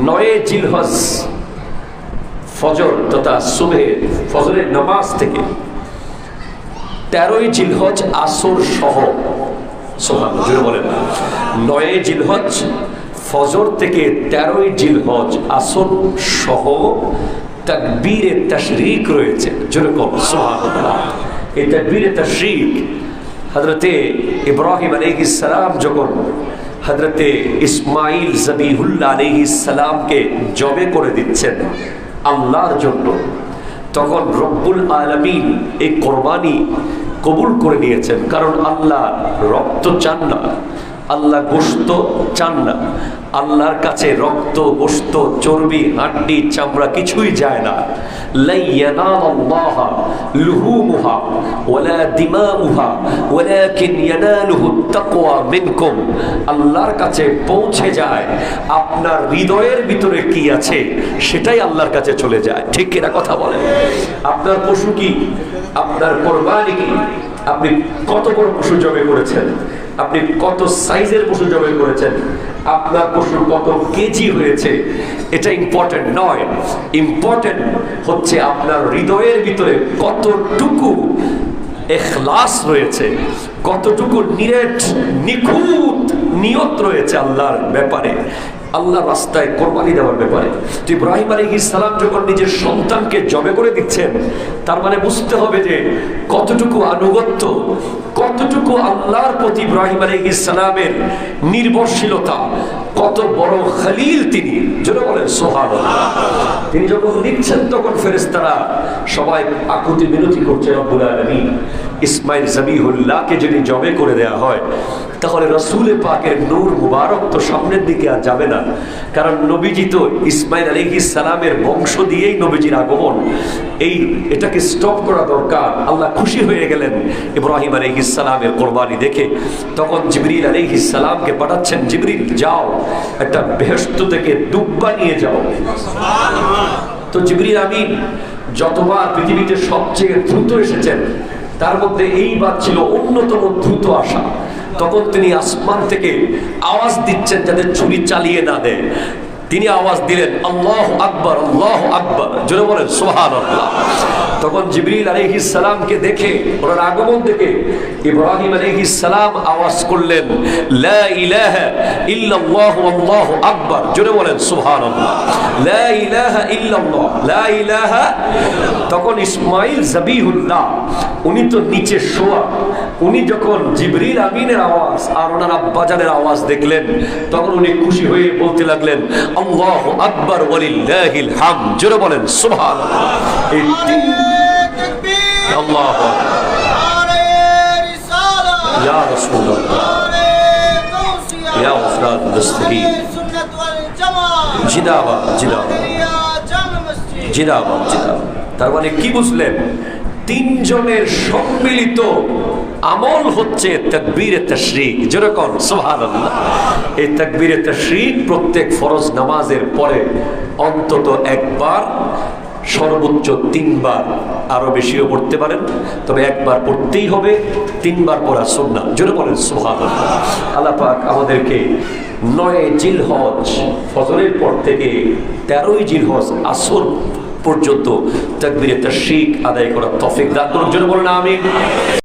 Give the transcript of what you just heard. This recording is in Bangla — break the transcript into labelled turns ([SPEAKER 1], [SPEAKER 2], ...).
[SPEAKER 1] 9 জিলহজ ফজর তথা সুবহে ফজরের নামাজ থেকে 13 জিলহজ আসর সহ, সুবহানাল্লাহ জোরে বলেন, 9 জিলহজ ফজর থেকে 13 জিলহজ আসর সহ তাকবীরে তাশরিক রয়েছে। জোরে বলেন সুবহানাল্লাহ। এই তাকবীরে তাশরিক হযরতে ইব্রাহিম আলাইহিস সালাম যখন হযরতে ইসমাইল জবিহুল্লাহ আলাইহিস সালামকে জবে করে দিচ্ছেন আল্লাহর জন্য, তখন রব্বুল আলামিন এই কোরবানি কবুল করে নিয়েছেন। কারণ আল্লাহ রক্ত চান না, আল্লাহ গোশত চান না। আল্লাহর কাছে রক্ত, গোশত, চর্বি, হাড্ডি, চামড়া কিছুই যায় না। লা ইয়ানালুল্লাহা লুহুমুহা ওয়ালা দিমাউহা ওয়ালাকিন ইয়ানালুহুত তাকওয়া মিনকুম। আল্লাহর কাছে পৌঁছে যায় আপনার হৃদয়ের ভিতরে কি আছে সেটাই আল্লাহর কাছে চলে যায়। ঠিক কিনা কথা বলেন? আপনার পশু কি, আপনার কোরবানি কি, আপনি কত বড় পশু জবে করেছেন, আপনি কত সাইজের পশু জবাই করেছেন, আপনার পশু কত কেজি হয়েছে, এটা ইম্পর্টেন্ট নয়। ইম্পর্টেন্ট হচ্ছে আপনার হৃদয়ের ভিতরে কতটুকু ইখলাস রয়েছে, কতটুকু নিখুঁত নিয়ত রয়েছে আল্লাহর ব্যাপারে, আল্লাহর রাস্তায় কোরবানি দেওয়ার ব্যাপারে। তো ইব্রাহিম আলাইহিস সালাম যখন নিজের সন্তানকে জবে করে দিচ্ছেন, তার মানে বুঝতে হবে যে কতটুকু আনুগত্য, কতটুকু আল্লাহর প্রতি ইব্রাহিম আলাইহিস সালামের নির্ভরশীলতা, কত বড় খলিল তিনি। জোরে বলেন সুবহানাল্লাহ। তিনি যখন দিচ্ছেন তখন ফেরেশতারা সবাই আকুতি মিনতি করছে রব্বুল আলামিন ইসমাইল জবিহুল্লাহকে যদি জবে করে দেয়া হয় তাহলে রাসূল পাকের নূর মুবারক তো সামনের দিকে আর যাবে না। কারণ নবীজি তো ইসমাইল আলাইহিস সালামের বংশ দিয়েই নবীজির আগমন, এটাকে স্টপ করা দরকার। আল্লাহ খুশি হয়ে গেলেন ইব্রাহিম আলাইহিস সালামের কোরবানি দেখে। তখন জিবরিল আলাইহিস সালামকে পাঠাচ্ছেন, জিবরিল যাও একটা বেহেশত থেকে দুব্বা নিয়ে যাও। তো জিবরিল আমিন যতবার পৃথিবীতে সবচেয়ে দ্রুত এসেছেন তার মধ্যে এইবার ছিল অন্যতম দ্রুত আসা। তখন তিনি আসমান থেকে আওয়াজ দিচ্ছেন যাতে ছুরি চালিয়ে না দেয়। তিনি আওয়াজ দিলেন আল্লাহু আকবার, আল্লাহু আকবার, জোরে বলেন সুবহানাল্লাহ। তখন জিবরিল আলাইহিস সালামকে দেখে, ওনার আগমন দেখে ইব্রাহিম আলাইহিস সালাম আওয়াজ করলেন লা ইলাহা ইল্লাল্লাহু আল্লাহু আকবার, জোরে বলেন সুবহানাল্লাহ। লা ইলাহা ইল্লাল্লাহ, লা ইলাহা। তখন ইসমাইল জবিহুল্লাহ উনি তো নিচে শোয়া, উনি যখন জিবরিল আমিনের আওয়াজ আর ওনার আব্বাজানের আওয়াজ দেখলেন তখন উনি খুশি হয়ে বলতে লাগলেন আল্লাহু আকবার ওয়ালিল্লাহিল হামদ, জোরে বলেন সুবহানাল্লাহ। এই তিন আল্লাহু আকবার ইয়া রাসূলুল্লাহ ইয়া উফরাদ দস্তগীর জিন্দাবাদ জিন্দাবাদ জিন্দাবাদ জিন্দাবাদ। তার মানে কি বুঝলেন? তিনজনের সম্মিলিত আমল হচ্ছে তাকবীরে তাশরিক, যেরকম সুবহানাল্লাহ। এই তাকবীরে তাশরিক প্রত্যেক ফরজ নামাজের পরে অন্তত একবার, সর্বোচ্চ 3 বার, আরো বেশিও পড়তে পারেন, তবে একবার পড়তেই হবে। 3 বার পড়া সুন্নাহ, জোরে বলেন সুবহানাল্লাহ। আল্লাহ পাক আমাদেরকে 9 জিলহজ ফজরের পর থেকে 13 জিলহজ আসর পর্যন্ত তাকবীরে তাশরিক আদায় করার তৌফিক দান করুন। জোরে বলেন আমিন।